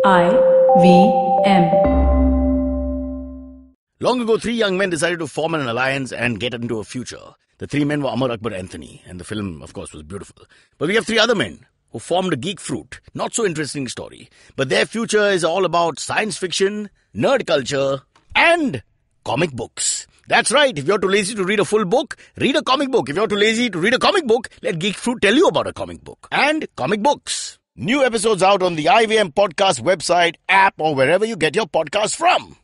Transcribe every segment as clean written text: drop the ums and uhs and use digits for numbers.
IVM. Long ago, three young men decided to form an alliance and get into a future. The three men were Amar, Akbar, Anthony, and the film, of course, was beautiful. But we have three other men who formed a geek fruit. Not so interesting story. But their future is all about science fiction, nerd culture, and comic books. That's right. If you're too lazy to read a full book, read a comic book. If you're too lazy to read a comic book, let Geek Fruit tell you about a comic book. And comic books. New episodes out on the IVM podcast website, app, or wherever you get your podcasts from.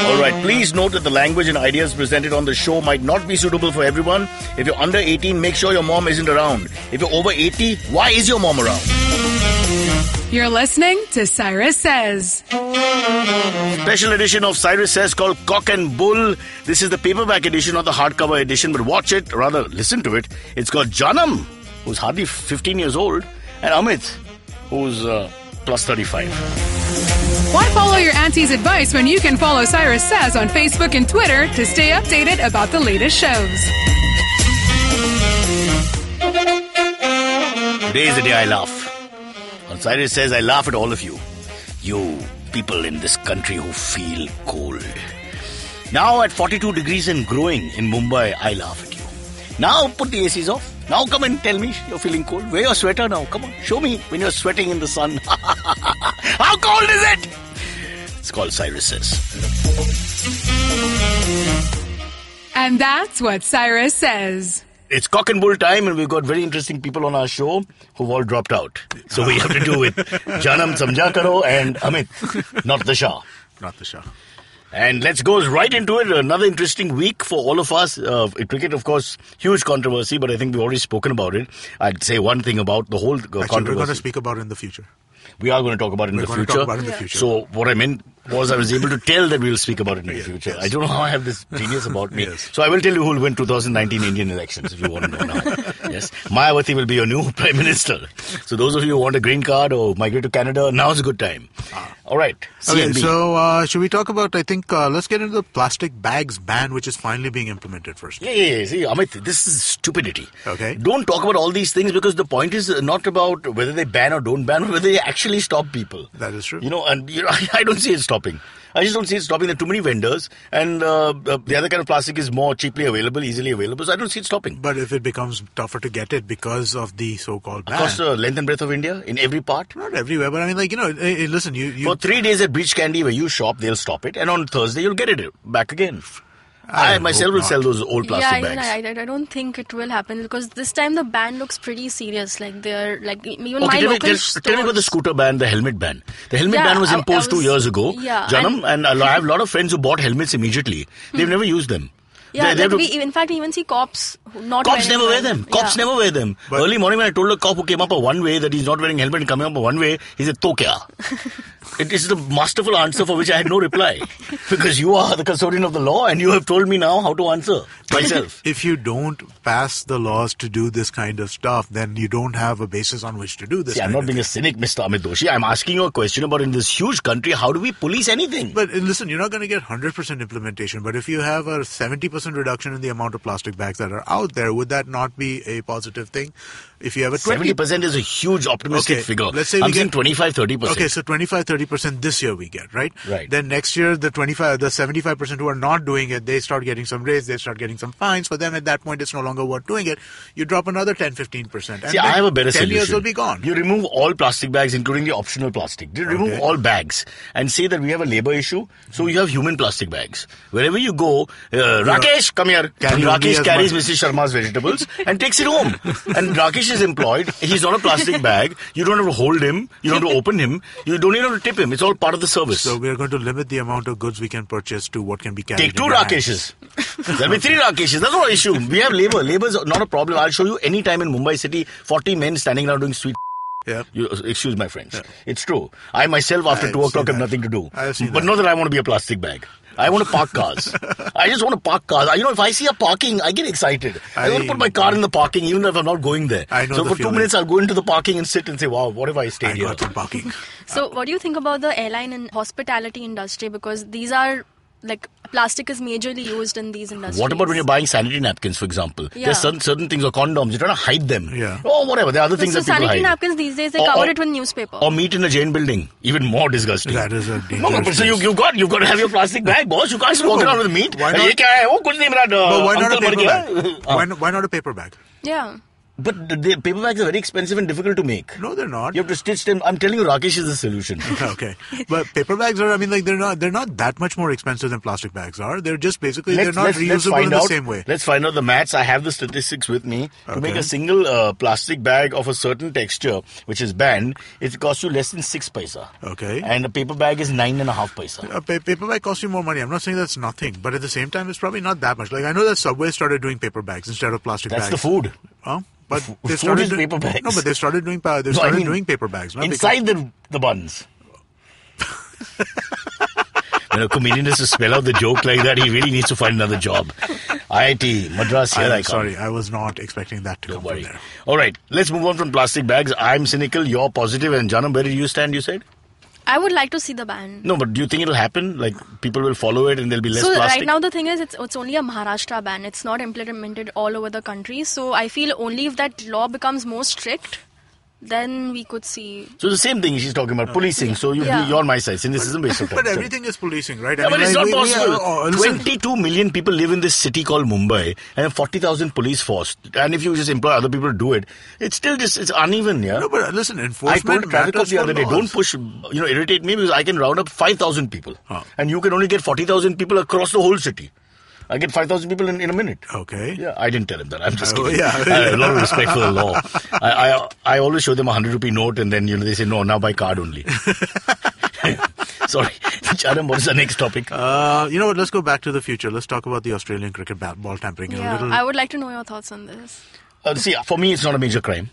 Alright, please note that the language and ideas presented on the show might not be suitable for everyone. If you're under 18, make sure your mom isn't around. If you're over 80, why is your mom around? You're listening to Cyrus Says. Special edition of Cyrus Says called Cock and Bull. This is the paperback edition, not the hardcover edition, but watch it, or rather listen to it. It's got Jaanam, who's hardly 15 years old, and Amit, who's plus 35. Why follow your auntie's advice when you can follow Cyrus Says on Facebook and Twitter to stay updated about the latest shows? Today is the day I laugh. On Cyrus Says, I laugh at all of you. You people in this country who feel cold. Now at 42 degrees and growing in Mumbai, I laugh at you. Now put the ACs off. Now come and tell me you're feeling cold. Wear your sweater now. Come on, show me when you're sweating in the sun. How cold is it? It's called Cyrus Says. And that's what Cyrus Says. It's cock and bull time, and we've got very interesting people on our show who've all dropped out. So we have to do with Jaanam, Samjha Karo, and Amit, not the Shah. Not the Shah. And let's go right into it. Another interesting week for all of us. Cricket, of course, huge controversy, but I think we've already spoken about it. I'd say one thing about the whole controversy. Actually, we're going to speak about it in the future. We are going to talk about it in the future. So what I meant was I was able to tell that we will speak about it in the future. Yes. I don't know how I have this genius about me. Yes. So I will tell you who will win 2019 Indian elections if you want to know now. Yes, Mayawati will be your new Prime Minister. So those of you who want a green card or migrate to Canada, now's a good time. All right. Okay, so should we talk about, I think, let's get into the plastic bags ban, which is finally being implemented first. Yeah. See, Amit, this is stupidity. Okay. Don't talk about all these things because the point is not about whether they ban or don't ban, but whether they actually stop people. That is true. I don't see it stopping. I just don't see it stopping. There are too many vendors, and the other kind of plastic is more cheaply available, easily available, so I don't see it stopping. But if it becomes tougher to get it because of the so-called ban. Across the length and breadth of India, in every part? Not everywhere, but I mean, listen, you... For 3 days at Beach Candy where you shop, they'll stop it, and on Thursday you'll get it back again. I myself will sell those old plastic bags. I don't think it will happen because this time the ban looks pretty serious. Like they're like even okay, my local stores. Tell me about the scooter ban, the helmet ban. The helmet ban was imposed 2 years ago. Yeah, Jaanam, and I have a lot of friends who bought helmets immediately. They've never used them. Yeah, in fact, we even see cops not Cops wearing never wear them. Cops never wear them. But early morning when I told a cop who came up a one way that he's not wearing helmet and coming up a one way, he said, "To kya?" It is the masterful answer for which I had no reply. Because you are the custodian of the law and you have told me now how to answer myself. If you don't pass the laws to do this kind of stuff, then you don't have a basis on which to do this. See, I'm not being a cynic, Mr. Amit Doshi. I'm asking you a question about in this huge country, how do we police anything? But listen, you're not going to get 100% implementation. But if you have a 70% reduction in the amount of plastic bags that are out there, would that not be a positive thing? If you have a 70% is a huge optimistic figure. Let's say I'm saying 25-30%. Okay, so 25-30% this year we get, right? Right. Then next year, the 75% who are not doing it, they start getting some raise, they start getting some fines. For them, at that point, it's no longer worth doing it. You drop another 10-15%. See, I have a better 10 solution. years will be gone. You remove all plastic bags, including the optional plastic. You remove all bags and say that we have a labor issue. So you have human plastic bags. Wherever you go, Rakesh, come here. And Rakesh carries Mrs. Sharma's vegetables and takes it home. And Rakesh is employed. He's not a plastic bag. You don't have to hold him. You don't have to open him. You don't even have to tip him. It's all part of the service. So we are going to limit the amount of goods we can purchase to what can be carried. Take 2 Rakeshes. There'll be 3 Rakeshes. That's not an issue. We have labor. Labor's not a problem. I'll show you any time in Mumbai city, 40 men standing around doing sweet. Yeah. Excuse my French. Yeah. It's true. I myself after 2 o'clock have nothing to do. But not that I want to be a plastic bag. I want to park cars. I just want to park cars. If I see a parking, I get excited. I want to put my car in the parking even if I'm not going there. So for 2 minutes, I'll go into the parking and sit and say, wow, what if I stayed here? Parking. So what do you think about the airline and hospitality industry? Because these are like plastic is majorly used in these industries. What about when you're buying sanitary napkins, for example? Yeah. There's certain things, or condoms, you're trying to hide them. Yeah. Or whatever. There are other things So that people sanitary hide. napkins these days, they cover it with newspaper. Or meat in a Jain building. Even more disgusting. That is a dangerous No, but so place. you've got to have your plastic bag, boss. You can't walk around with meat. Why not? Ye kya hai? Oh, kuch nahi mera, But why not a uncle paper mar gaya. bag? Why not a paper bag? Yeah. But the paper bags are very expensive and difficult to make. No, they're not. You have to stitch them. I'm telling you, Rakesh is the solution. Okay, but paper bags are. I mean, like they're not that much more expensive than plastic bags are. They're just basically they're not reusable in the same way. Let's find out the maths. I have the statistics with me. To make a single plastic bag of a certain texture, which is banned, it costs you less than 6 paisa. Okay. And a paper bag is 9.5 paisa. A paper bag costs you more money. I'm not saying that's nothing, but at the same time, it's probably not that much. Like I know that Subway started doing paper bags instead of plastic bags. That's the food. Huh? But they Food started is paper bags. No, but they started doing doing paper bags. No? Inside the buns. When a comedian has to spell out the joke like that, he really needs to find another job. IIT, Madras, here I come. Sorry, I was not expecting that to Don't come worry. from there. All right, let's move on from plastic bags. I'm cynical, you're positive, and Jaanam, where do you stand, you said? I would like to see the ban. No, but do you think it'll happen? Like, people will follow it and there'll be less So plastic? right now the thing is it's only a Maharashtra ban. It's not implemented all over the country. So I feel only if that law becomes more strict, then we could see. So the same thing she's talking about, policing. So you're on my side. Cynicism based on But everything is policing, right? Yeah, but it's not possible. Listen, 22 million people live in this city called Mumbai and have 40,000 police force. And if you just employ other people to do it, it's still just, it's uneven, yeah? No, but listen, I enforcement told the traffic cop matters the for other day, laws. don't push, irritate me because I can round up 5,000 people. And you can only get 40,000 people across the whole city. I get 5,000 people in a minute. Okay. Yeah, I didn't tell him that. I'm just Oh, kidding. yeah. I have a lot of respect for the law. I always show them a 100 rupee note and then, they say, no, now by card only. Sorry. Jaanam, what is the next topic? You know what? Let's go back to the future. Let's talk about the Australian cricket ball tampering. Yeah, I would like to know your thoughts on this. See, for me, it's not a major crime.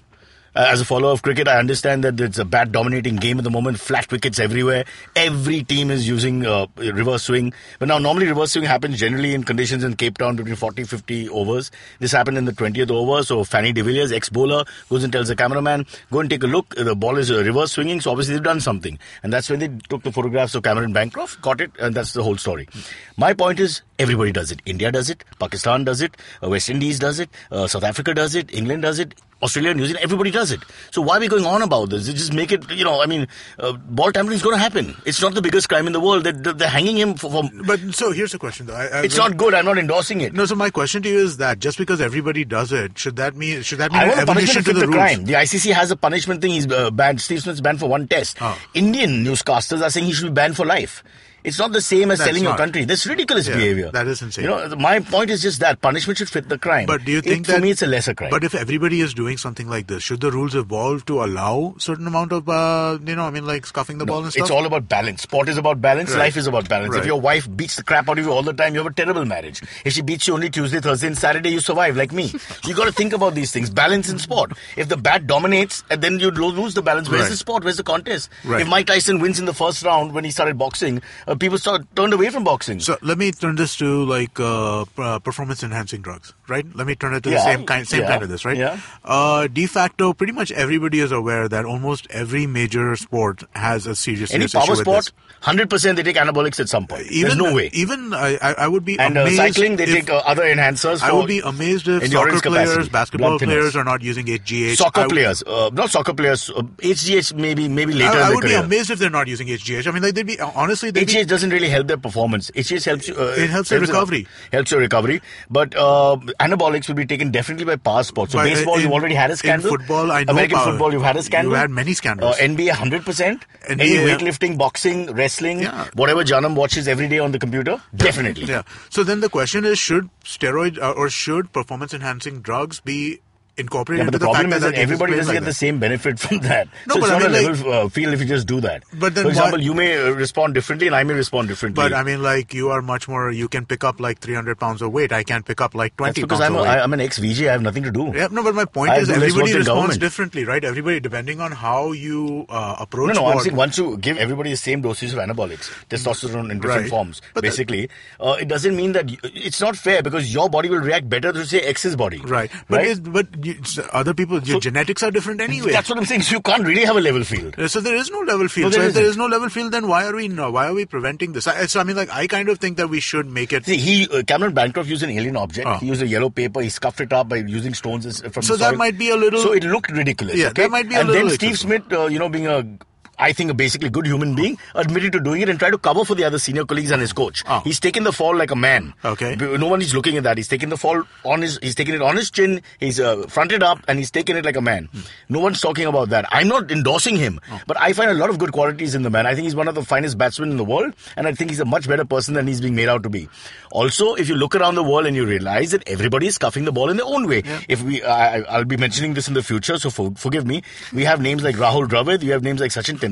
As a follower of cricket, I understand that it's a bat-dominating game at the moment, flat wickets everywhere. Every team is using reverse swing. But now, normally reverse swing happens generally in conditions in Cape Town between 40-50 overs. This happened in the 20th over, so Fanny de Villiers, ex-bowler, goes and tells the cameraman, go and take a look. The ball is reverse swinging, so obviously they've done something. And that's when they took the photographs of Cameron Bancroft, got it, and that's the whole story. My point is, everybody does it. India does it, Pakistan does it, West Indies does it, South Africa does it, England does it, Australia, New Zealand, everybody does it. So why are we going on about this? Just make it, ball tampering is going to happen. It's not the biggest crime in the world. They're hanging him for... But so here's the question, though. It's not good. I'm not endorsing it. No, so my question to you is that just because everybody does it, should that mean I want a punishment to the the rules? crime. The ICC has a punishment thing. He's banned. Steve Smith's banned for one test. Indian newscasters are saying he should be banned for life. It's not the same as selling your country. That's ridiculous behavior. That is insane. My point is just that punishment should fit the crime. But do you think for me, it's a lesser crime. But if everybody is doing something like this, should the rules evolve to allow certain amount of, scuffing the ball and stuff? It's all about balance. Sport is about balance. Right. Life is about balance. Right. If your wife beats the crap out of you all the time, you have a terrible marriage. If she beats you only Tuesday, Thursday, and Saturday, you survive like me. You got to think about these things. Balance in sport. If the bat dominates, and then you lose the balance. Where's the sport? Where's the contest? Right. If Mike Tyson wins in the first round when he started boxing, people turned away from boxing. So let me turn this to performance enhancing drugs, right? Let me turn it to the same kind of this, right? Yeah. De facto, pretty much everybody is aware that almost every major sport has a serious Any issue power with sport, this. 100% they take anabolics at some point. There's no way. Even I would be And amazed cycling, they if- take other enhancers. I would be amazed if endurance soccer players, capacity, basketball blood thinners. players are not using HGH. Soccer players, not soccer players. HGH maybe later I in would their be career. amazed if they're not using HGH. I mean, like they'd be honestly. HGH doesn't really help their performance. HGH helps you. It helps your recovery. Helps your recovery. But anabolics will be taken definitely by power sports. So But baseball, you've already had a scandal. In football, I know American football, you've had a scandal. You had many scandals. NBA, 100%. NBA, Any weightlifting, boxing, wrestling, whatever Jaanam watches every day on the computer, definitely. Yeah. So then the question is, should steroid or should performance-enhancing drugs be incorporated But into the the fact problem is that that everybody doesn't get the same benefit from that. So it's not a level field if you just do that. But then For example, you may respond differently and I may respond differently. But I mean, like, you are much more, you can pick up like 300 pounds of weight. I can't pick up like 20 That's because pounds of weight. I'm an ex-VJ, I have nothing to do. Yeah, no, but my point is everybody responds differently, right? Everybody, depending on how you approach No, I'm saying once you give everybody the same dosage of anabolics, testosterone in different forms, but basically, it doesn't mean that it's not fair because your body will react better to say X's body. Right. Right? But other people, your genetics are different anyway. That's what I'm saying. So you can't really have a level field. So there is no level field. So if there is no level field, then why are we preventing this? So I mean, like, I kind of think that we should make it. See, Cameron Bancroft used an alien object. He used a yellow paper. He scuffed it up by using stones from the soil. So that might be a little. So it looked ridiculous. Yeah, okay? that might be a and little. And then Steve Smith, being I think a basically good human being, admitted to doing it and tried to cover for the other senior colleagues and his coach. He's taken the fall like a man. Okay. No one is looking at that. He's taken the fall he's taken it on his chin, he's fronted up, and he's taken it like a man. No one's talking about that. I'm not endorsing him, but I find a lot of good qualities in the man. I think he's one of the finest batsmen in the world, and I think he's a much better person than he's being made out to be. Also, if you look around the world and you realize that everybody is scuffing the ball in their own way. Yeah. If I'll be mentioning this in the future, so forgive me. We have names like Rahul Dravid, we have names like Sachin Tendulkar,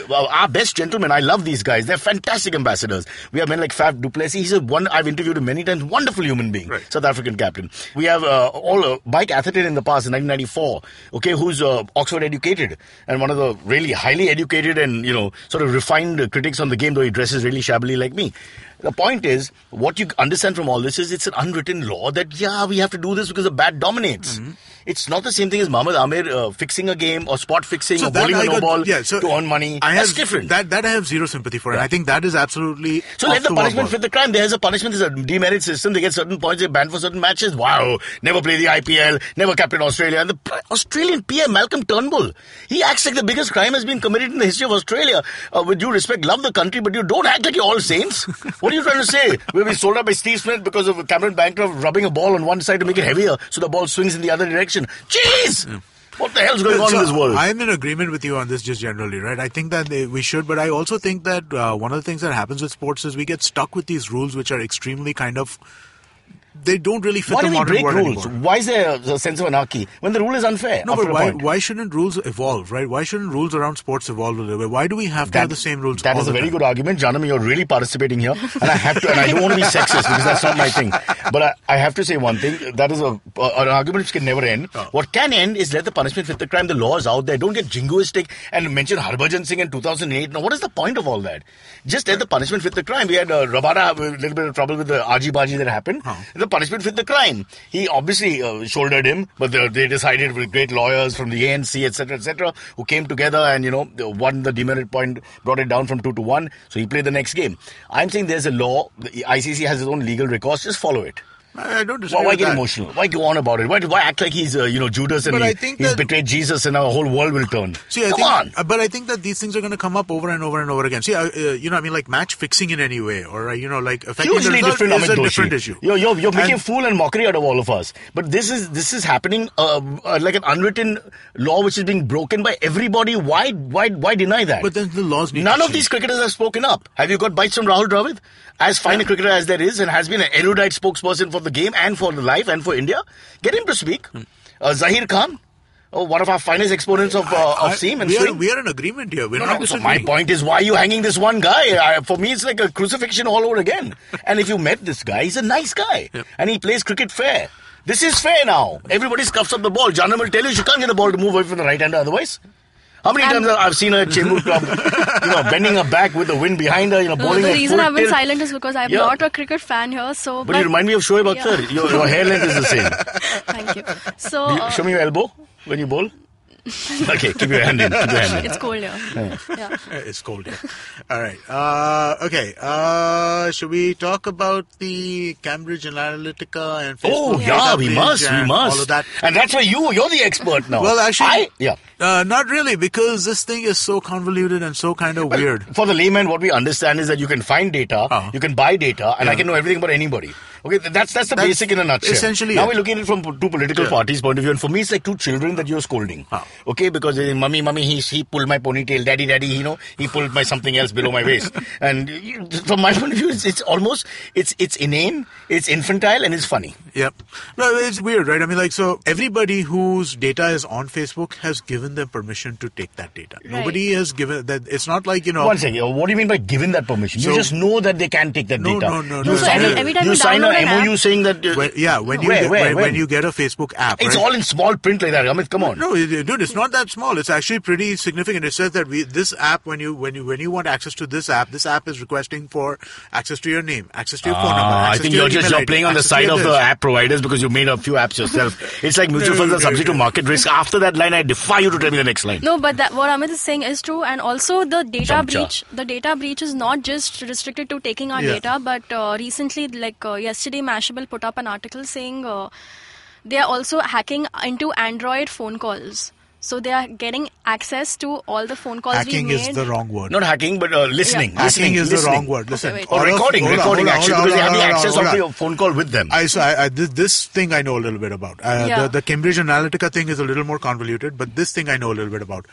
our best gentlemen. I love these guys. They're fantastic ambassadors. We have men like Faf du Plessis. I've interviewed him many times. Wonderful human being. Right. South African captain. We have Mike Atherton in the past in 1994. Okay, who's Oxford educated and one of the really highly educated and sort of refined critics on the game, though he dresses really shabbily like me. The point is, what you understand from all this is it's an unwritten law that, we have to do this because the bat dominates. Mm-hmm. It's not the same thing as Mohammad Amir fixing a game or spot fixing or bowling a no ball to earn money. That's different. That I have zero sympathy for. And I think that is absolutely... So let the punishment fit the crime. There's a punishment. There's a demerit system. They get certain points. They're banned for certain matches. Wow. Never play the IPL. Never captain Australia. And the Australian PM, Malcolm Turnbull, he acts like the biggest crime has been committed in the history of Australia. With due respect, love the country, but you don't act like you're all saints. What are you trying to say? We'll be sold out by Steve Smith because of Cameron Bancroft rubbing a ball on one side to make it heavier so the ball swings in the other direction. Jeez! Yeah. What the hell's going on in this world? I'm in agreement with you on this just generally, right? I think that we should, but I also think that one of the things that happens with sports is we get stuck with these rules which are extremely kind of... They don't really fit the modern world anymore. Why is there a sense of anarchy when the rule is unfair? No, but why shouldn't rules evolve, right? Why shouldn't rules around sports evolve a little bit? Why do we have to have the same rules? That is a very good argument, Jaanam. You're really participating here, and I have to. And I don't want to be sexist because that's not my thing. But I have to say one thing. That is an argument which can never end. Oh. What can end is let the punishment fit the crime. The law is out there. Don't get jingoistic and mention Harbhajan Singh in 2008. Now, what is the point of all that? Just let the punishment fit the crime. We had Rabada have a little bit of trouble with the Aji Baji that happened. The punishment fit the crime. He obviously shouldered him, but they decided with great lawyers from the ANC, etc., who came together and, won the demerit point, brought it down from 2-1. So he played the next game. I'm saying there's a law. The ICC has its own legal recourse. Just follow it. I don't disagree. Why get emotional? Why go on about it? Why act like he's Judas and he's betrayed Jesus and our whole world will turn? Come on. But I think that these things are going to come up over and over and over again. See, like match fixing in any way, or like affecting the result is a different issue. You're making a fool and mockery out of all of us. But this is happening like an unwritten law which is being broken by everybody. Why deny that? But then the laws need None of these cricketers have spoken up. Have you got bites from Rahul Dravid? As fine a cricketer as there is and has been an erudite spokesperson for the game and for the life and for India, get him to speak. Zahir Khan, one of our finest exponents of seam and swing. We are in agreement here. We're not so my point is, why are you hanging this one guy? For me, it's like a crucifixion all over again. And if you met this guy, he's a nice guy. Yep. And he plays cricket fair. This is fair now. Everybody scuffs up the ball. Jaanam will tell you she can't get the ball to move away from the right hander otherwise. How many times I've seen her at Chembur Club, bending her back with the wind behind her, bowling the her reason I've been silent is because I'm not a cricket fan here. So, but you remind me of Shoaib Akhtar. Your hair length is the same. Thank you. So, show me your elbow when you bowl. Okay, keep your hand in. It's cold here. Yeah. It's cold here. All right. Okay. Should we talk about the Cambridge Analytica and Facebook? Oh, yeah, we must. All of that. And that's why you're the expert now. Well, actually, not really, because this thing is so convoluted and so kind of weird. For the layman, what we understand is that you can find data, you can buy data, and I can know everything about anybody. Okay, that's the basic in a nutshell. Essentially, now we're looking at it from two political parties' point of view, and for me, it's like two children that you're scolding. Okay, because mommy, he pulled my ponytail, daddy, he pulled my something else below my waist. And from my point of view, it's almost it's inane, it's infantile, and it's funny. Yep. No, it's weird, right? I mean, so everybody whose data is on Facebook has given given them permission to take that data. Right. Nobody has given that. It's not like, One second. What do you mean by given that permission? You just know that they can take that data. No. You sign an MOU saying that. When you get a Facebook app, it's all in small print like that. Amit, come on. No, dude, it's not that small. It's actually pretty significant. It says that this app, when you want access to this app is requesting for access to your name, access to your phone number. I think you're playing on the side of the app providers because you made a few apps yourself. It's like mutual funds are subject to market risk. After that line, I defy you to tell me the next line. No, but what Amit is saying is true, and also the data breach. The data breach is not just restricted to taking our data, but recently, yesterday, Mashable put up an article saying they are also hacking into Android phone calls. So they are getting access to all the phone calls we made. Hacking is the wrong word. Not hacking, but listening. Yeah. Hacking is the wrong word. Listen. Okay, or recording actually, because they have the access of the phone call with them. This thing I know a little bit about. The Cambridge Analytica thing is a little more convoluted, but this thing I know a little bit about.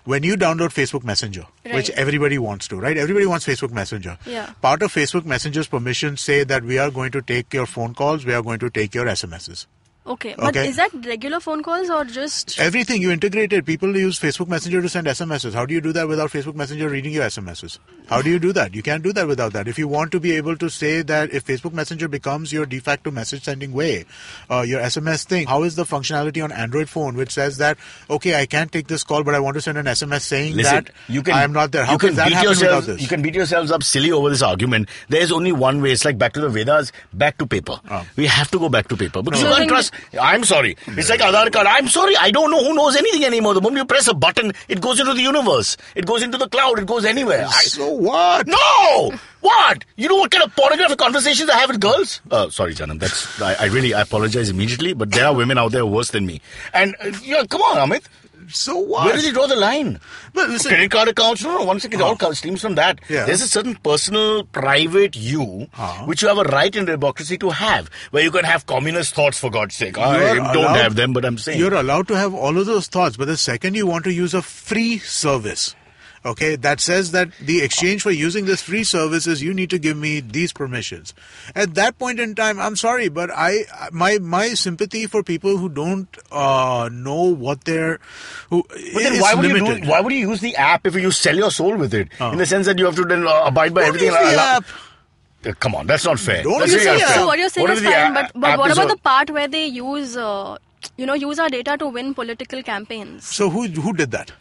When you download Facebook Messenger, which everybody wants to, right? Everybody wants Facebook Messenger. Yeah. Part of Facebook Messenger's permissions say that we are going to take your phone calls, we are going to take your SMSs. Okay, but is that regular phone calls or just... Everything you integrated. People use Facebook Messenger to send SMSs. How do you do that without Facebook Messenger reading your SMSs? How do you do that? You can't do that without that. If you want to be able to say that if Facebook Messenger becomes your de facto message sending way, your SMS thing, how is the functionality on Android phone which says that, okay, I can't take this call, but I want to send an SMS saying that I am not there. How can that happen without this? You can beat yourselves up silly over this argument. There's only one way. It's like back to the Vedas, back to paper. We have to go back to paper. Because you can't trust... I'm sorry. It's like Aadhaar card. I'm sorry. I don't know who knows anything anymore. The moment you press a button, it goes into the universe. It goes into the cloud. It goes anywhere. So what? No! What? You know what kind of pornographic conversations I have with girls? Sorry, Jaanam. I apologize immediately, but there are women out there worse than me. And, come on, Amit. So what? Where does he draw the line? But listen, credit card accounts? No, one second. It all stems from that. Yeah. There's a certain personal, private you, which you have a right in democracy to have, where you can have communist thoughts, for God's sake. I don't have them, but I'm saying. You're allowed to have all of those thoughts, but the second you want to use a free service, okay, that says that the exchange for using this free service is you need to give me these permissions. At that point in time, I'm sorry, but my sympathy for people who don't know what why would you use the app if you sell your soul with it? In the sense that you have to then abide by everything. Come on, that's not fair. So what you're saying is fine, but what about the part where they use our data to win political campaigns? So who did that?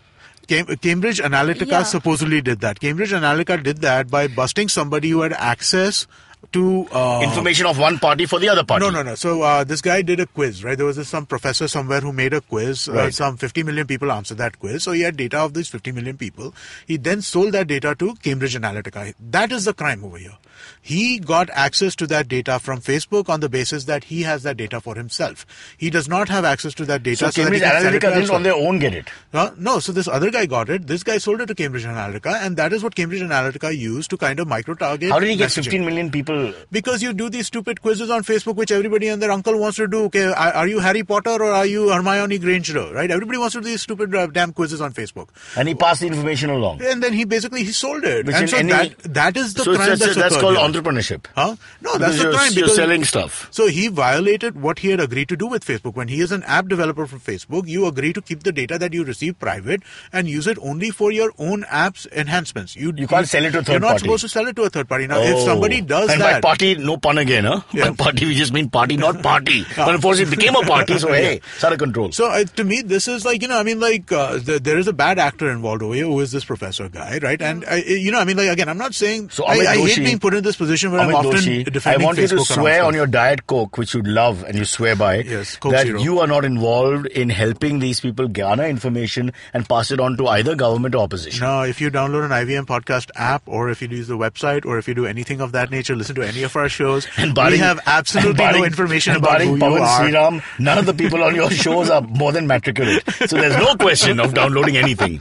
Cambridge Analytica supposedly did that. Cambridge Analytica did that by busting somebody who had access to information of one party for the other party. No. So this guy did a quiz, right? There was some professor somewhere who made a quiz. Right. Some 50 million people answered that quiz. So he had data of these 50 million people. He then sold that data to Cambridge Analytica. That is the crime over here. He got access to that data from Facebook on the basis that he has that data for himself. He does not have access to that data. So Cambridge Analytica didn't on their own get it? No, so this other guy got it. This guy sold it to Cambridge Analytica, and that is what Cambridge Analytica used to kind of micro-target. How did he get messaging. 15 million people? Because you do these stupid quizzes on Facebook, which everybody and their uncle wants to do. Okay, are you Harry Potter or are you Hermione Granger? Right? Everybody wants to do these stupid damn quizzes on Facebook. And he passed the information along. And then he sold it. Which and so that is the crime that's called entrepreneurship. Huh? No, that's the crime. You're selling stuff. So he violated what he had agreed to do with Facebook. When he is an app developer for Facebook, you agree to keep the data that you receive private and use it only for your own app's enhanctions. You can't sell it to a third party. You're not supposed to sell it to a third party. Now, if somebody does and that... And by party, no pun again, huh? Yeah. By party, we just mean party, not party. But of course, it became a party, so hey, it's out of control. So to me, this is like, there is a bad actor involved over here who is this professor guy, right? And, again, I'm not saying... So I hate being put in this position where I'm often defending I want Facebook you to swear on your Diet Coke, which you love and you swear by, Coke that Zero. you are not involved in helping these people garner information and pass it on to either government or opposition. No, if you download an IVM podcast app, or if you use the website, or if you do anything of that nature, listen to any of our shows, we have absolutely no information about who you are. Sriram, none of the people on your shows are more than matriculate. So there's no question of downloading anything.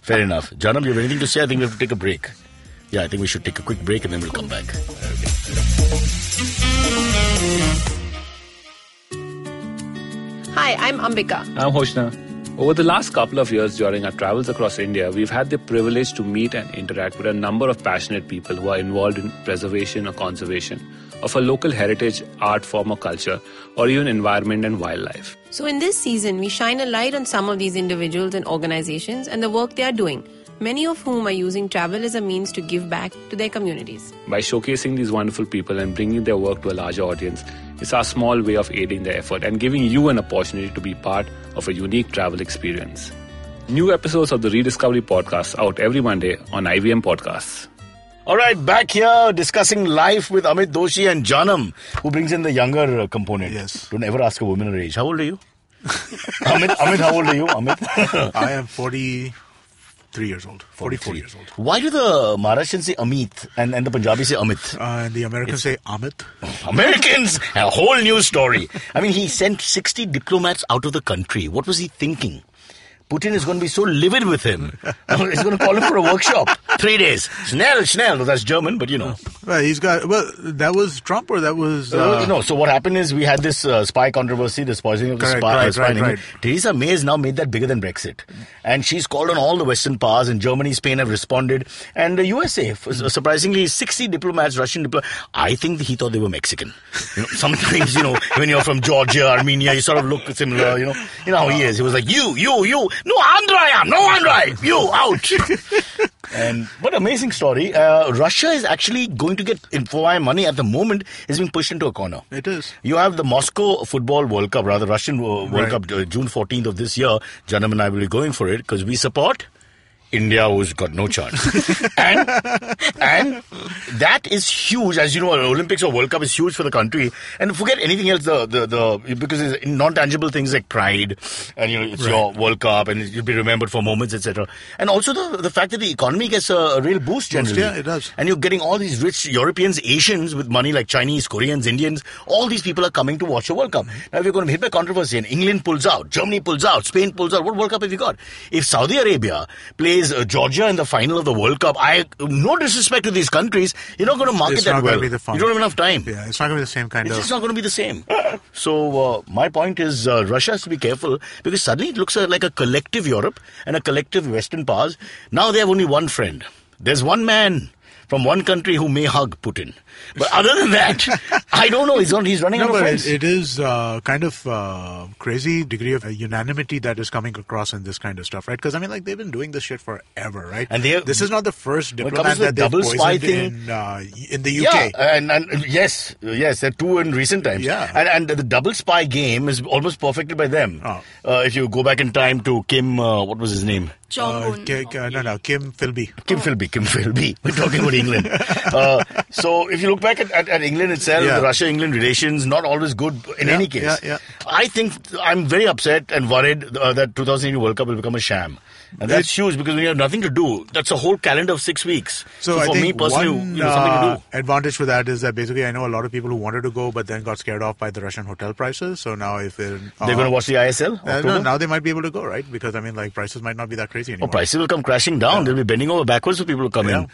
Fair enough. Jaanam, you have anything to say? I think we have to take a break. Yeah, I think we should take a quick break and then we'll come back. Hi, I'm Ambika. I'm Hoshna. Over the last couple of years during our travels across India, we've had the privilege to meet and interact with a number of passionate people who are involved in preservation or conservation of a local heritage, art form or culture, or even environment and wildlife. So in this season, we shine a light on some of these individuals and organizations and the work they are doing, many of whom are using travel as a means to give back to their communities. By showcasing these wonderful people and bringing their work to a larger audience, it's our small way of aiding their effort and giving you an opportunity to be part of a unique travel experience. New episodes of the Rediscovery Podcast out every Monday on IVM Podcasts. All right, back here discussing life with Amit Doshi and Jaanam, who brings in the younger component. Yes. Don't ever ask a woman her age. How old are you? Amit, how old are you, Amit? I am 43 years old. 44 years old. Why do the Maharashtrians say Amit and the Punjabi say Amit? And the Americans say Amit. Americans, a whole new story. I mean, he sent 60 diplomats out of the country. What was he thinking? Putin is going to be so livid with him. He's going to call him for a workshop. 3 days. Schnell. No, that's German, but you know. Well, that was Trump or that was... No, so what happened is we had this spy controversy, this poisoning of the spy. Right. Theresa May has now made that bigger than Brexit. And she's called on all the Western powers, and Germany, Spain have responded. And the USA, surprisingly, 60 diplomats, Russian diplomats. I think he thought they were Mexican. Sometimes, when you're from Georgia, Armenia, you sort of look similar, You know how he is. He was like, you. No, Andhra I am. No, Andhra. You, out. And what amazing story. Russia is actually going to get foreign money at the moment is being pushed into a corner. It is. You have the Moscow Football World Cup, rather Russian World Cup, June 14th of this year. Jaanam and I will be going for it because we support India, who's got no chance. and that is huge. As you know, Olympics or World Cup is huge for the country. And forget anything else, because it's non-tangible things like pride, and it's your World Cup, and you'll be remembered for moments, etc. And also the fact that the economy gets a real boost generally. Yeah, it does. And you're getting all these rich Europeans, Asians with money like Chinese, Koreans, Indians. All these people are coming to watch the World Cup. Now, if you're going to hit by controversy and England pulls out, Germany pulls out, Spain pulls out, what World Cup have you got? If Saudi Arabia plays Georgia in the final of the World Cup, no disrespect to these countries, you're not going to market that well. You don't have enough time. Yeah, it's not going to be the same kind of... It's just not going to be the same. So my point is Russia has to be careful because suddenly it looks like a collective Europe and a collective Western powers. Now they have only one friend. There's one man from one country who may hug Putin. But other than that, I don't know. He's running out of friends. It is kind of crazy degree of unanimity that is coming across in this kind of stuff, right? Because, they've been doing this shit forever, right? And this is not the first diplomat that they've poisoned in the UK. Yeah, and yes, there are two in recent times. Yeah. And the double spy game is almost perfected by them. Oh. If you go back in time to Kim, what was his name? Kim Philby. Kim Philby. We're talking about England. So if you look back at England itself, the Russia-England relations, not always good in any case. Yeah. I think I'm very upset and worried that 2018 World Cup will become a sham. And that's huge because when you have nothing to do, that's a whole calendar of 6 weeks. So for me personally, one something to do. Advantage for that is that basically I know a lot of people who wanted to go but then got scared off by the Russian hotel prices. So now if they're going to watch the ISL? No, now they might be able to go, right? Because prices might not be that crazy anymore. Prices will come crashing down. They'll be bending over backwards for people to come in.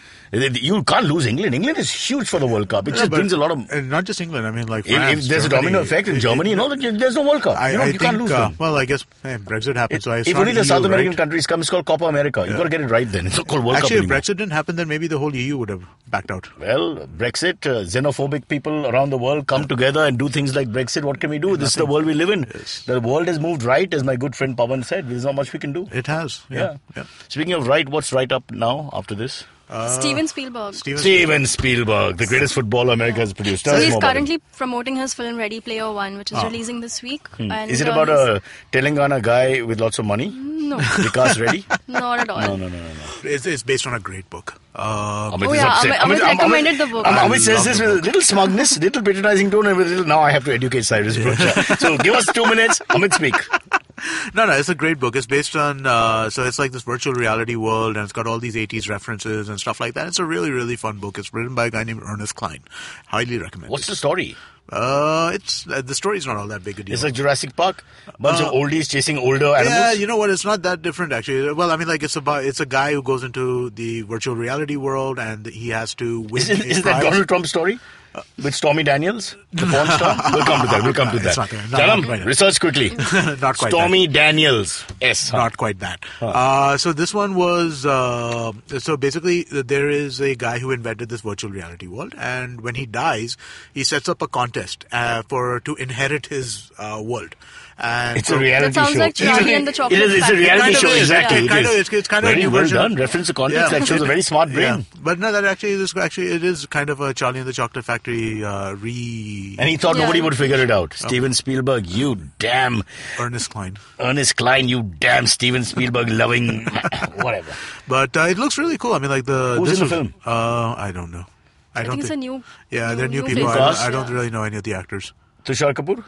You can't lose England. England is huge for the World Cup. It just brings a lot of... And not just England. France, if there's a domino effect in Germany, there's no World Cup. You can't lose them. Well, I guess Brexit happened, so if only the South American countries come, it's called Copa America. You've got to get it right then. It's not called World Cup anymore. If Brexit didn't happen, then maybe the whole EU would have backed out. Well, Brexit, xenophobic people around the world come together and do things like Brexit. What can we do? This is the world we live in. Yes. The world has moved right, as my good friend Pawan said. There's not much we can do. It has. Yeah. Speaking of right, what's right up now after this? Steven Spielberg. Steven Spielberg, the greatest footballer America has produced. So he's currently promoting his film Ready Player One, which is releasing this week. And is it about a Telangana guy with lots of money? No. Vikas Reddy? Not at all. No. It's based on a great book. Amit is upset. Amit recommended the book. Amit says this with a little smugness, little patronizing tone, and with a little, now I have to educate Cyrus. So give us 2 minutes. Amit, speak. No, it's a great book. It's based on, so it's like this virtual reality world, and it's got all these 80s references and stuff like that. It's a really, really fun book. It's written by a guy named Ernest Cline. Highly recommend. What's the story? The story's not all that big a deal. It's like Jurassic Park, bunch of oldies chasing older animals. Yeah, you know what? It's not that different actually. Well, it's a guy who goes into the virtual reality world and he has to win. Is that Donald Trump story? With Stormy Daniels, the porn star? We'll come to that. Jaanam, research quickly. Not quite Stormy Daniels. Yes. Not quite that. So this one was... so basically, there is a guy who invented this virtual reality world. And when he dies, he sets up a contest to inherit his world. And It's a reality That sounds show. like Charlie and the Chocolate It's a Factory. reality show, is. exactly. It's kind of very a new well version. done. Reference to context. That shows a very smart brain. But no, that actually it is kind of a Charlie and the Chocolate Factory And he thought nobody would figure it out. Steven Spielberg, you damn Ernest Cline. Ernest Cline, you damn Steven Spielberg loving whatever. But it looks really cool. I mean, like Who's in the film? I don't know. I think it's a new. they're new people. faces. I don't really know any of the actors. Tushar Kapoor?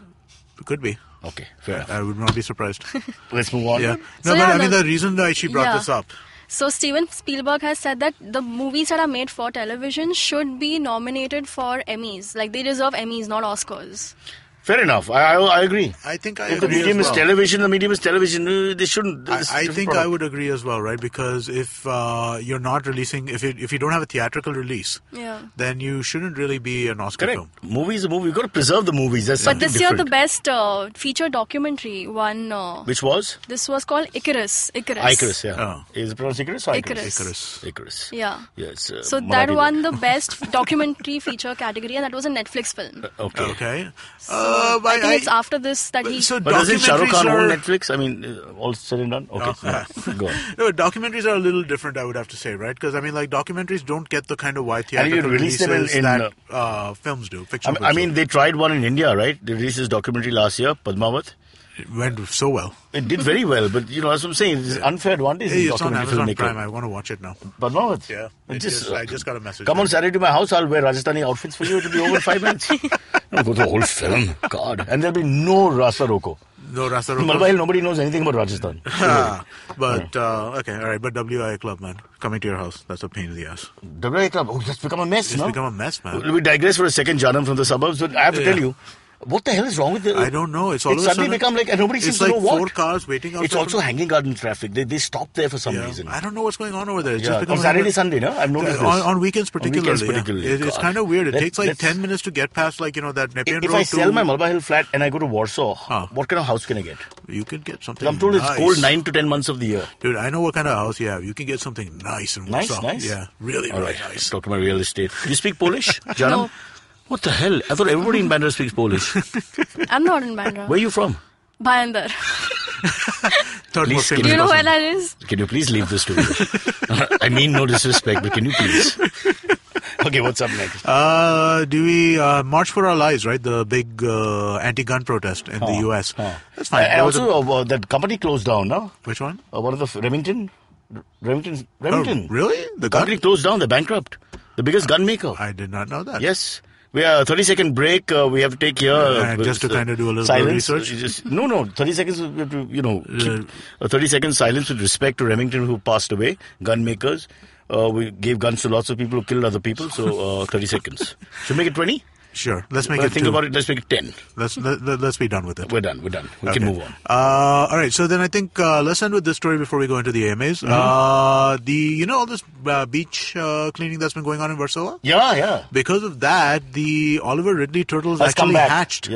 Could be. Okay, fair enough. I would not be surprised. Let's move on. Yeah. So, No, but I mean, the reason that she brought this up. So Steven Spielberg has said that the movies that are made for television should be nominated for Emmys. Like, they deserve Emmys, not Oscars. Fair enough. I agree. I think I If the agree medium as is well. television, the medium is television. They shouldn't. I think I would agree as well, right? Because if you're not releasing, if you don't have a theatrical release, then you shouldn't really be an Oscar Correct. film. Movie is a movie. You've got to preserve the movies. That's But something this year, the different. best feature documentary won. Which was? This was called Icarus. Icarus, yeah. Oh. Is it pronounced Icarus or Icarus. Icarus. Yeah. Yes. So that won the best documentary feature category, and that was a Netflix film. Okay. Okay. I think it's after this that he. So But doesn't Shah Rukh Khan own documentaries are... Netflix? I mean, all said and done? Okay. Go on. No, documentaries are a little different, I would have to say, right? Because, I mean, like, documentaries don't get the kind of wide And you theatrical release them releases in that films do. Fiction I mean, they tried one in India, right? They released this documentary last year, Padmavat. It went so well. It did very well, but that's what I'm saying. It's unfair advantage. Hey, in it's on documentary Amazon filmmaking. Prime. I want to watch it now. Padmavat? Yeah. I just got a message. Come on there. Saturday to my house. I'll wear Rajasthani outfits for you. It'll be over in 5 minutes. I'll go through the whole film. God. And there'll be no Rasa Roko. No, Rasa In Malwa Hill, nobody knows anything about Rajasthan. But, okay, all right. But WIA Club, man. Coming to your house. That's a pain in the ass. WA Club. Oh, that's become a mess, It's no? become a mess, man. We digress for a second, Jaanam, from the suburbs, but I have to tell you, what the hell is wrong with it? I don't know. It's all It's of a suddenly sudden... become like, and nobody seems It's to like know what. 4 cars waiting outside. It's also hanging garden traffic. They stop there for some reason. I don't know what's going on over there. It's Yeah, just become on Saturday, Sunday, no? I've noticed this. on weekends particularly. particularly. It's God. kind of weird. It takes like Let's- 10 minutes to get past, like, that Nepean If Road I sell to... my Malwa Hill flat and I go to Warsaw, what kind of house can I get? You can get something I'm told nice. it's cold 9 to 10 months of the year. Dude, I know what kind of house you have. You can get something nice in Warsaw. Nice? Yeah, really, All really right, nice. talk about real estate. You speak Polish, Jaanam? No. What the hell? I thought everybody in Bandra speaks Polish. I'm not in Bandra. Where are you from? Bhayandar. Third Please most skip Do famous you know person. where that is? Can you please leave the studio? I mean no disrespect, but can you please? Okay, what's up next? Do we March for Our Lives, right? The big anti-gun protest in the US. That's fine. And There was also, that company closed down, no? which one? One of the Remington. Oh, really? The company gun? closed down. They're bankrupt. The biggest gun maker. I did not know that. Yes. We are 30-second break. We have to take here. Just to kind of do a little silence. bit of research. No. 30 seconds. We have to, keep a 30-second silence with respect to Remington, who passed away. Gun makers. We gave guns to lots of people who killed other people. So 30 seconds. Should we make it 20? Sure. Let's make When I it think 2. about it, let's make it 10. Let's be done with it. We're done. We Okay. can move on. All right. So then I think let's end with this story before we go into the AMAs. All this beach cleaning that's been going on in Warsaw? Yeah. Because of that, the Oliver Ridley turtles Has come actually back. hatched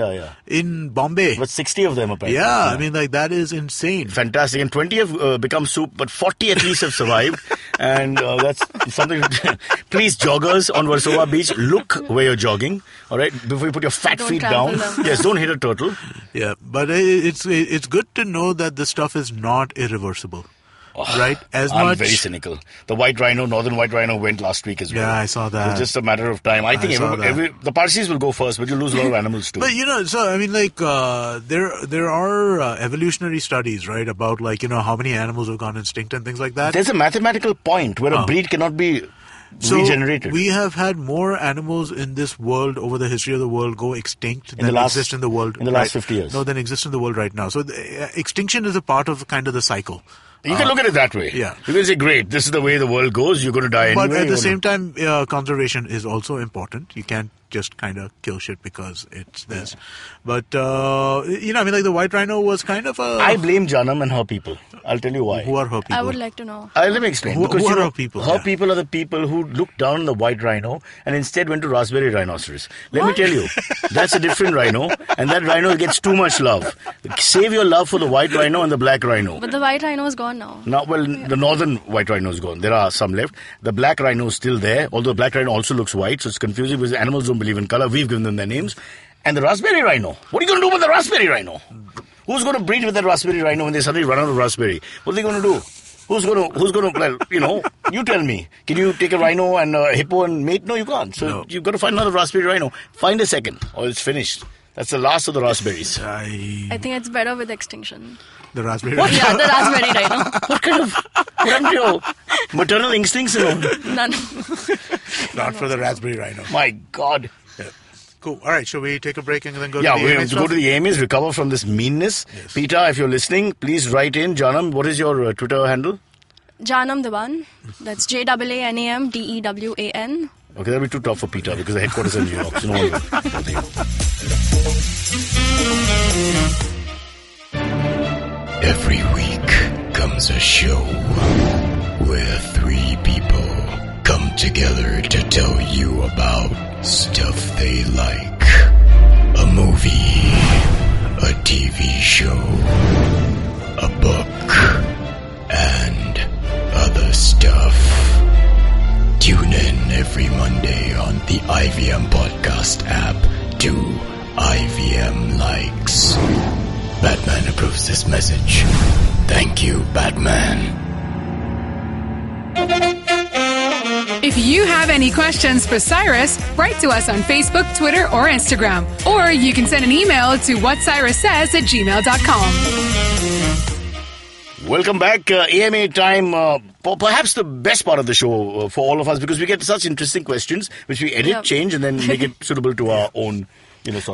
in Bombay. But 60 of them apparently. Yeah, I mean, like, that is insane. Fantastic. And 20 have become soup, but 40 at least have survived. And that's something. Please, joggers on Warsaw Beach, look where you're jogging. All right, before you put your fat Don't feet trample down. them. Yes, don't hit a turtle. Yeah, but it's good to know that this stuff is not irreversible. Right? I'm very cynical. The white rhino, northern white rhino, went last week as well. Yeah, I saw that. It's just a matter of time. I think saw that. the Parsis will go first, but you lose a lot of animals too. But so I mean, like, there are evolutionary studies, right, about, like, how many animals have gone extinct and things like that. There's a mathematical point where a breed cannot be regenerated. We have had more animals in this world over the history of the world go extinct than the last- exist in the world. in the last 50 years. No, than exist in the world right now. So extinction is a part of kind of the cycle. You can look at it that way. Yeah. You can say, great, this is the way the world goes, you're going to die anyway. But at the you're same time, conservation is also important. You can't just kind of kill shit because it's this. But, I mean, like, the white rhino was kind of a... I blame Jaanam and her people. I'll tell you why. Who are her people? I would like to know. Let me explain. Who Because are her people? Her Yeah. people are the people who looked down on the white rhino and instead went to raspberry rhinoceros. Let me tell you, that's a different rhino, and that rhino gets too much love. Save your love for the white rhino and the black rhino. But the white rhino is gone now. Now, well, the northern white rhino is gone. There are some left. The black rhino is still there, although the black rhino also looks white, so it's confusing because animals don't believe in color. We've given them their names. And the raspberry rhino. What are you going to do with the raspberry rhino? Who's going to breed with that raspberry rhino when they suddenly run out of raspberry? What are they going to do? Who's going to, well, you tell me. Can you take a rhino and a hippo and mate? No, you can't. So you've got to find another raspberry rhino. Find a second or it's finished. That's the last of the raspberries. I think it's better with extinction. The raspberry rhino? Yeah, the raspberry rhino. What happened to your maternal instincts? None. Not for the raspberry rhino. My God. Yeah. Cool. All right, shall we take a break and then go to Yeah, the we AMA have to go to the AMAs, recover from this meanness. Yes. Peter, if you're listening, please write in. Jaanam, what is your Twitter handle? Jaanam Dewan. That's JAANAMDEWAN. Okay, that'll be too tough for Peter because the headquarters are in New York. So no one will. Every week comes a show where three people come together to tell you about stuff they like. A movie, a TV show, a book, and other stuff. Tune in every Monday on the IVM Podcast app to IVM Likes. Batman approves this message. Thank you, Batman. If you have any questions for Cyrus, write to us on Facebook, Twitter, or Instagram. Or you can send an email to whatcyrussays@gmail.com. Welcome back. AMA time. Perhaps the best part of the show for all of us because we get such interesting questions which we edit, change, and then make it suitable to our own.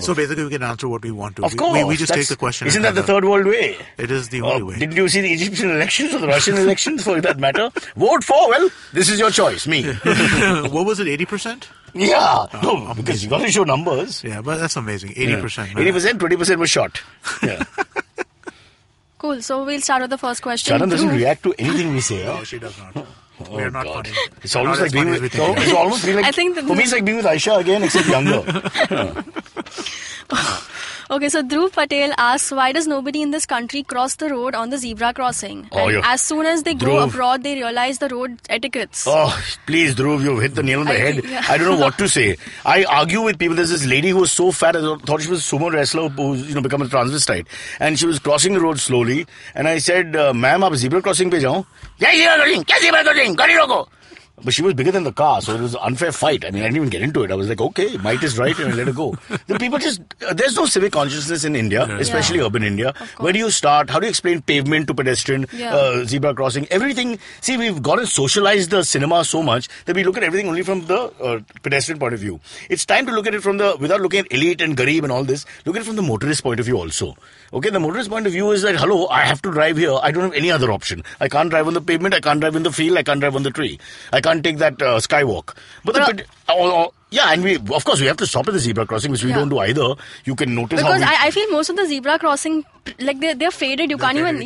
So basically, we can answer what we want to. Of course. We just take the question. Isn't that the third world way? It is the only way. Didn't you see the Egyptian elections or the Russian elections for that matter? Vote for, well, this is your choice, me. What was it, 80%? Yeah. No, because you got to show numbers. Yeah, but that's amazing. 80%. 80%, 20% was shot. Yeah. Cool. So we'll start with the first question. Jaanam doesn't react to anything we say. No, she does not. We are not funny. It's almost like being with, it's almost being like, I think for me it's like being with Aisha again, except younger. Okay, so Dhruv Patel asks, why does nobody in this country cross the road on the zebra crossing? And as soon as they go abroad, they realize the road etiquettes. Oh, please, Dhruv, you've hit the nail on the head. I don't know what to say. I argue with people. There's this lady who was so fat, I thought she was a sumo wrestler who's become a transvestite. And she was crossing the road slowly. And I said, ma'am, aap zebra crossing pe jao? Yeah, zebra crossing, gadi roko. But she was bigger than the car, so it was an unfair fight. I mean, I didn't even get into it. I was like, okay, might is right, and I let her go. The people just, there's no civic consciousness in India, especially urban India. Where do you start? How do you explain pavement to pedestrian, zebra crossing, everything? See, we've got to socialize the cinema so much that we look at everything only from the pedestrian point of view. It's time to look at it from the, without looking at elite and garib and all this, look at it from the motorist point of view also. Okay, the motorist point of view is that, hello, I have to drive here. I don't have any other option. I can't drive on the pavement. I can't drive in the field. I can't drive on the tree. I can't take that skywalk. But and we have to stop at the zebra crossing, which we don't do either. You can notice because I feel most of the zebra crossing, like they're faded. You can't even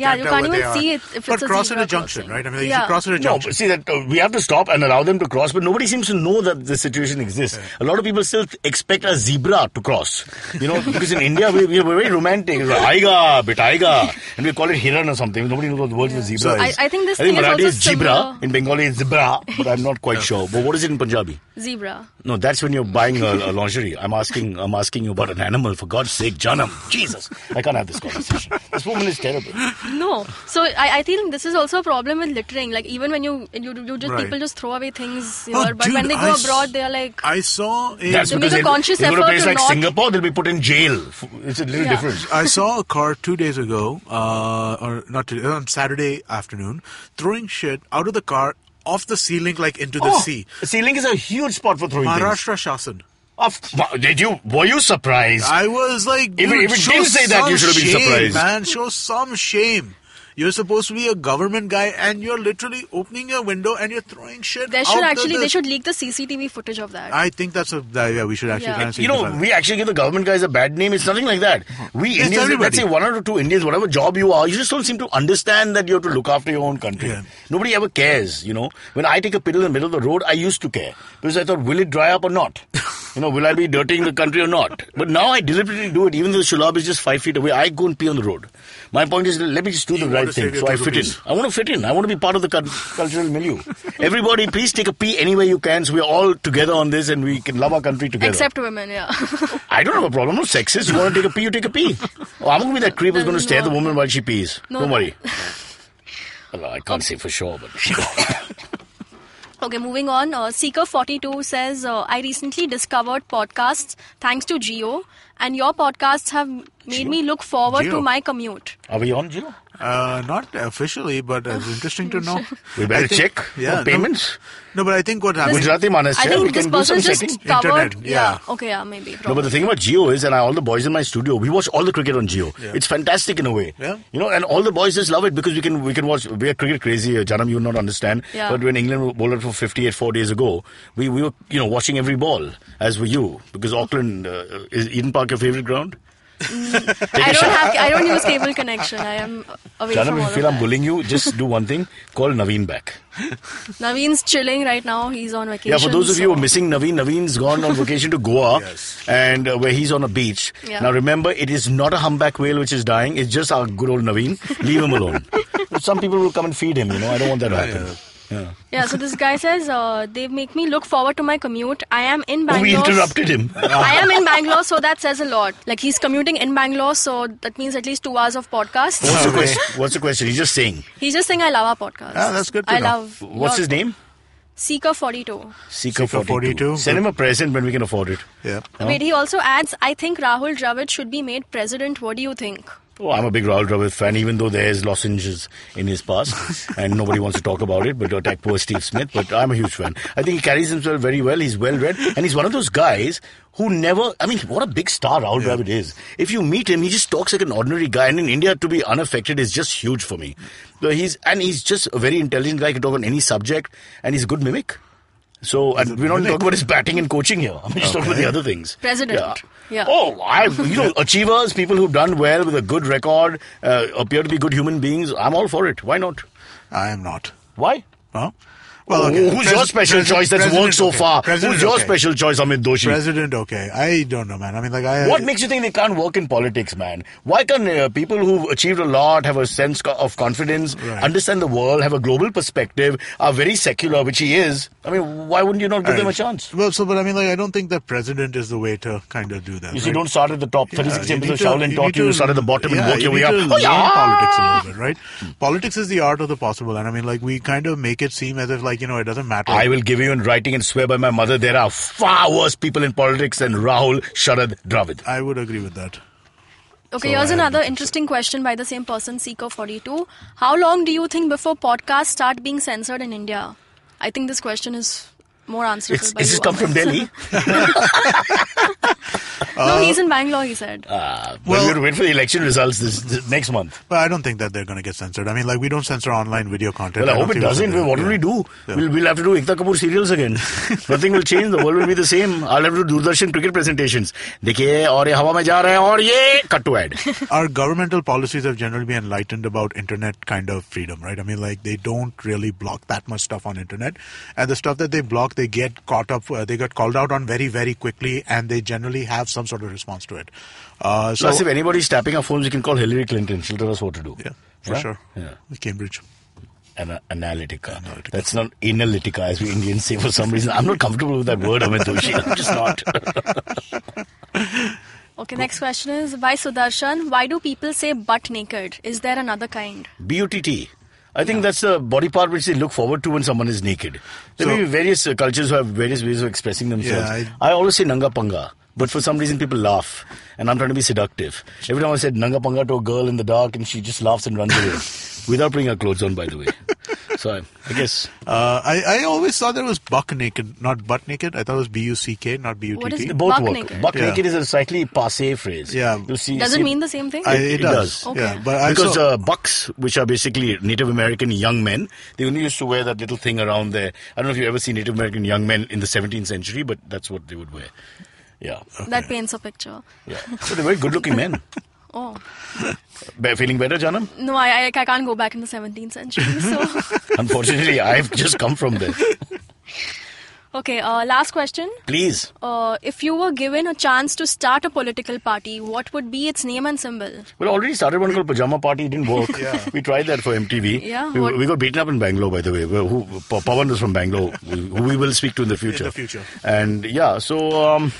see it if but it's a cross zebra at a junction, crossing. right? I mean, you should cross at a junction. No, see that we have to stop and allow them to cross, but nobody seems to know that the situation exists. A lot of people still expect a zebra to cross. Because in India we're very romantic. It's like, aiga, bitaiga, and we call it hiran or something. Nobody knows what the word for zebra is. I think this thing Marathi is zebra. In Bengali it's zebra, but I'm not quite sure. But what is it in Punjabi? Zebra. No, that's when you're buying a lingerie. I'm asking you about an animal, for God's sake. Janam, Jesus, I can't have this conversation. This woman is terrible. No, so I think this is also a problem with littering. Like even when you just people just throw away things here, but when they go abroad, they are like. I saw. That's because make a conscious effort. They go to a place like not Singapore, they'll be put in jail. It's a little different. I saw a car 2 days ago, or not today, on Saturday afternoon, throwing shit out of the car off the ceiling, like into the sea. The ceiling is a huge spot for throwing Maharashtra Shasan. Were you surprised? I was like, if it didn't say that, you should have been surprised. Man, show some shame. You're supposed to be a government guy and you're literally opening your window and you're throwing shit they should leak the CCTV footage of that. I think that's we should actually try and see. We actually give the government guys a bad name. It's nothing like that. We Indians, let's say 1 or 2 Indians, whatever job you are, you just don't seem to understand that you have to look after your own country. Yeah. Nobody ever cares, When I take a pill in the middle of the road, I used to care. Because I thought, will it dry up or not? Will I be dirtying the country or not? But now I deliberately do it. Even though the shulab is just 5 feet away, I go and pee on the road. My point is, let me just do the right thing so I fit in. I want to fit in. I want to be part of the cultural milieu. Everybody, please take a pee anywhere you can so we're all together on this and we can love our country together. Except women, yeah. I don't have a problem. I'm not sexist. You want to take a pee, you take a pee. Oh, I'm going to be that creep who's going to stare at the woman while she pees. Don't worry. Well, I can't say for sure, but... Okay, moving on. Seeker42 says, I recently discovered podcasts thanks to Geo, and your podcasts have made me look forward to my commute. Are we on Geo? Not officially, but it's interesting to know. We better check payments. No, but I think what happens... Gujarati Manas, I think we this can do some person just setting. covered... Internet, yeah. Okay, yeah, maybe. Probably. No, but the thing about Geo is, and all the boys in my studio, we watch all the cricket on Geo. Yeah. It's fantastic in a way. Yeah. You know, and all the boys just love it because we can watch. We are cricket crazy. Jaanam, you will not understand. Yeah. But when England bowled for 58 4 days ago, we were watching every ball, as were you, because Auckland is Eden Park your favorite ground? I don't use cable connection. I am away Jaanam, from all if you feel of I'm that. bullying you, just do one thing. Call Naveen back. Naveen's chilling right now. He's on vacation. Yeah, for those of you who are missing Naveen, Naveen's gone on vacation to Goa, and where he's on a beach. Yeah. Now remember, it is not a humpback whale which is dying. It's just our good old Naveen. Leave him alone. Some people will come and feed him. I don't want that to happen. Yeah, so this guy says, they make me look forward to my commute. I am in Bangalore. We interrupted him. I am in Bangalore, so that says a lot. Like, he's commuting in Bangalore, so that means at least 2 hours of podcast. What's the question? He's just saying. He's just saying, I love our podcast. Ah, that's good to know. What's his name? Seeker42. Seeker42. Send him a present when we can afford it. Yeah. Wait, he also adds, I think Rahul Dravid should be made president. What do you think? Oh, I'm a big Rahul Dravid fan, even though there's lozenges in his past and nobody wants to talk about it, but attack poor Steve Smith. But I'm a huge fan. I think he carries himself very well. He's well read, and he's one of those guys who never... I mean, what a big star Rahul Dravid is. If you meet him, he just talks like an ordinary guy, and in India, to be unaffected is just huge for me. So he's just a very intelligent guy. He can talk on any subject, and he's a good mimic. So, and we're not talking about his batting and coaching here. I'm just talking about the other things. President. Yeah. Oh, achievers, people who've done well with a good record, appear to be good human beings. I'm all for it. Why not? I am not. Why? Huh? Well, okay. Who's your special choice that's worked so far? Who's your special choice, Amit Doshi? President, okay. I don't know, man. I mean, what makes you think they can't work in politics, man? Why can't people who've achieved a lot, have a sense of confidence, understand the world, have a global perspective, are very secular, which he is? I mean, why wouldn't you not give them a chance? Well, but I mean, I don't think that president is the way to kind of do that. You see, don't start at the top. 36 chambers of Shaolin taught you to start at the bottom and work your way up. Politics a little bit, right? Politics is the art of the possible, and I mean, we kind of make it seem as if, it doesn't matter. I will give you in writing and swear by my mother, there are far worse people in politics than Rahul Sharad Dravid. I would agree with that. Okay, here's another interesting question by the same person, Seeker42. How long do you think before podcasts start being censored in India? I think this question is more answerable by you. Is this come from Delhi? No, he's in Bangalore, he said. Well, we have to wait for the election results this next month. But I don't think that they're going to get censored. I mean, we don't censor online video content. Well, I hope it doesn't. What will we do? Yeah. We'll have to do Ekta Kapoor serials again. Nothing will change. The world will be the same. I'll have to do Doordarshan cricket presentations. Dekhiye, aur ye hawa mein ja raha hai, aur ye cut to ad. Our governmental policies have generally been enlightened about internet kind of freedom, right? I mean, they don't really block that much stuff on internet. And the stuff that they block, they get caught up, they get called out on very, very quickly, and they generally have some sort of response to it. Plus, if anybody's tapping our phones, you can call Hillary Clinton. She'll tell us what to do. Yeah, for sure. Yeah. Cambridge. Analytica. That's not analytica, as we Indians say for some reason. I'm not comfortable with that word, Amit Doshi. I'm just not. Okay, next question is, by Sudarshan, why do people say butt naked? Is there another kind? B-U-T-T. I think that's the body part which they look forward to when someone is naked. There may be various cultures who have various ways of expressing themselves. Yeah, I always say nanga panga, but for some reason people laugh, and I'm trying to be seductive. Every time I said nanga panga to a girl in the dark, and she just laughs and runs away, without putting her clothes on, by the way. So I guess... I always thought there was buck naked, not butt naked. I thought it was B-U-C-K, not B-U-T-T. What is both buck work. naked? Buck naked is a slightly passé phrase. Yeah. Does it mean the same thing? It does. Okay. Yeah, but because bucks, which are basically Native American young men, they only used to wear that little thing around there. I don't know if you've ever seen Native American young men in the 17th century, but that's what they would wear. Yeah. Okay. That paints a picture. Yeah. So they're very good-looking men. Oh. Feeling better, Jaanam? No, I can't go back in the 17th century, so... Unfortunately, I've just come from there. Okay, last question. Please. If you were given a chance to start a political party, what would be its name and symbol? Well, already started one called Pajama Party. It didn't work. We tried that for MTV. Yeah, we got beaten up in Bangalore, by the way. Pawan was from Bangalore, who we will speak to in the future. And so...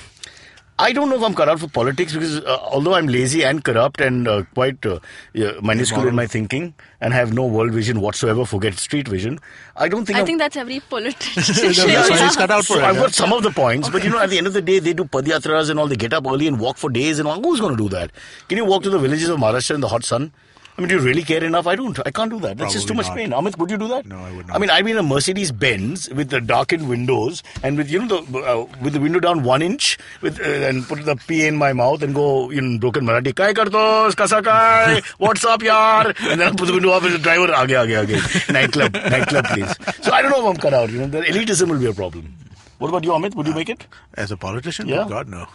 I don't know if I'm cut out for politics because although I'm lazy and corrupt and quite minuscule in my thinking and have no world vision whatsoever, forget street vision, I think that's every politician. He's cut out for it. I've got some of the points, but at the end of the day, they do padyatras and all. They get up early and walk for days and all. Who's going to do that? Can you walk to the villages of Maharashtra in the hot sun? I mean, do you really care enough? I don't. I can't do that. That's just too much pain. Amit, would you do that? No, I would not. I mean, I'd be in a Mercedes-Benz with the darkened windows and with with the window down 1 inch and put the P in my mouth and go in broken Marathi. Kai kartos, kasa kai, what's up, yaar? And then I put the window up with the driver, aage. Nightclub, please. So I don't know if I'm cut out. The elitism will be a problem. What about you, Amit? Would you make it? As a politician? Yeah. Oh, God, no.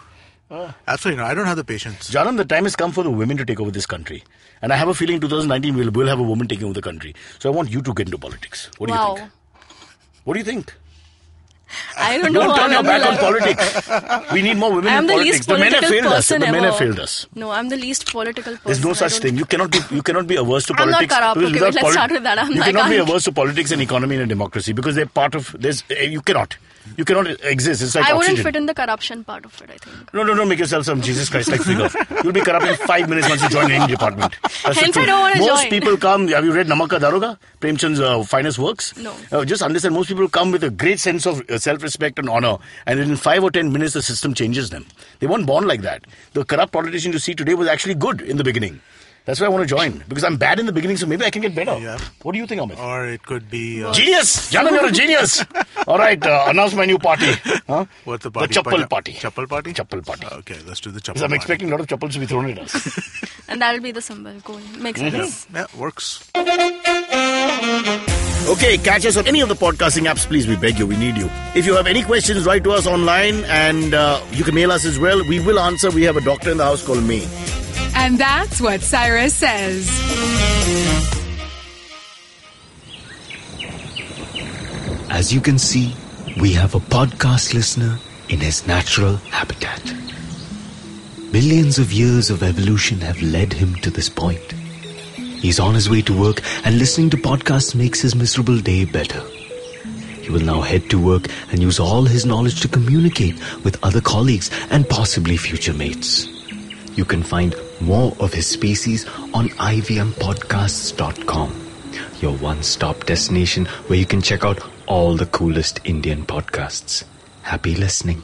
Absolutely no. I don't have the patience. Jaanam, the time has come for the women to take over this country. And I have a feeling in 2019 we'll have a woman taking over the country. So I want you to get into politics. What do you think? What do you think? I don't know. Don't turn your back on politics. We need more women in politics. The men have failed us. The men have failed us. No, I'm the least political person. There's no such thing. You cannot be averse to politics. I'm not corrupt. Okay, let's start with that. You cannot be averse to politics and economy in a democracy because they're part of this. You cannot. You cannot exist. It's like I oxygen. wouldn't fit in the corruption part of it, I think. No, don't make yourself some Jesus Christ-like figure. You'll be corrupt in 5 minutes once you join any department. Hence I don't want to join. Most people come... Have you read Namak Ka Daroga? Premchand's finest works? No. Just understand, most people come with a great sense of self-respect and honor. And in 5 or 10 minutes, the system changes them. They weren't born like that. The corrupt politician you see today was actually good in the beginning. That's why I want to join. Because I'm bad in the beginning, so maybe I can get better. Yeah. What do you think, Amit? Or it could be... Genius! Jaanam, you're a genius! All right, announce my new party. Huh? What's the party? The Chappal Party. Chappal Party? Chappal Party. Okay, let's do the Chappal Because I'm Party. expecting a lot of chappals to be thrown at us. And that'll be the symbol. Cool. Makes sense. Yeah, works. Okay, catch us on any of the podcasting apps, please. We beg you, we need you. If you have any questions, write to us online and you can mail us as well. We will answer. We have a doctor in the house called May. And that's what Cyrus says. As you can see, we have a podcast listener in his natural habitat. Millions of years of evolution have led him to this point. He's on his way to work and listening to podcasts makes his miserable day better. He will now head to work and use all his knowledge to communicate with other colleagues and possibly future mates. You can find more of his species on ivmpodcasts.com, your one-stop destination where you can check out all the coolest Indian podcasts. Happy listening.